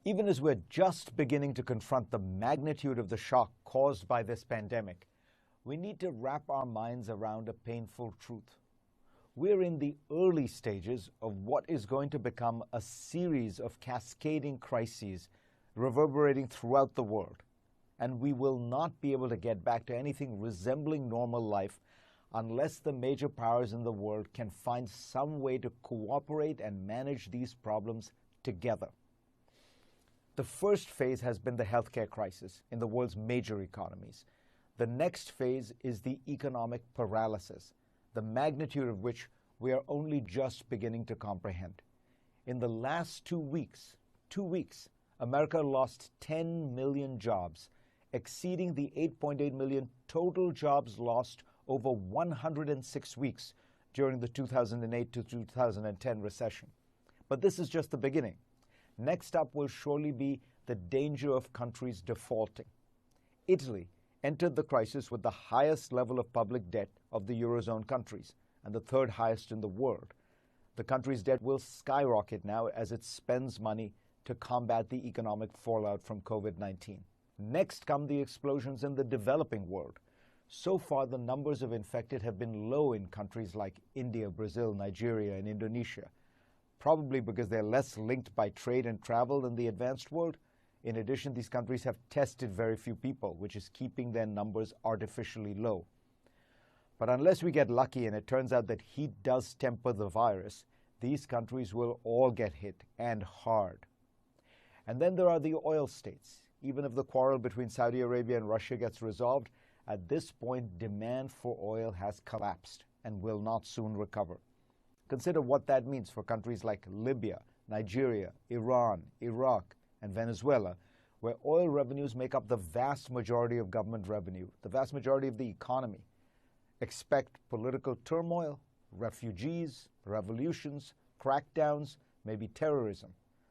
Even as we're just beginning to confront the magnitude of the shock caused by this pandemic, we need to wrap our minds around a painful truth. We're in the early stages of what is going to become a series of cascading crises reverberating throughout the world, and we will not be able to get back to anything resembling normal life unless the major powers in the world can find some way to cooperate and manage these problems together. The first phase has been the healthcare crisis in the world's major economies. The next phase is the economic paralysis, the magnitude of which we are only just beginning to comprehend. In the last 2 weeks, America lost 10 million jobs, exceeding the 8.8 million total jobs lost over 106 weeks during the 2008 to 2010 recession. But this is just the beginning. Next up will surely be the danger of countries defaulting. Italy entered the crisis with the highest level of public debt of the Eurozone countries and the third highest in the world. The country's debt will skyrocket now as it spends money to combat the economic fallout from COVID-19. Next come the explosions in the developing world. So far, the numbers of infected have been low in countries like India, Brazil, Nigeria, and Indonesia, probably because they're less linked by trade and travel than the advanced world. In addition, these countries have tested very few people, which is keeping their numbers artificially low. But unless we get lucky and it turns out that heat does temper the virus, these countries will all get hit, and hard. And then there are the oil states. Even if the quarrel between Saudi Arabia and Russia gets resolved, at this point demand for oil has collapsed and will not soon recover. Consider what that means for countries like Libya, Nigeria, Iran, Iraq, and Venezuela, where oil revenues make up the vast majority of government revenue, the vast majority of the economy. Expect political turmoil, refugees, revolutions, crackdowns, maybe terrorism.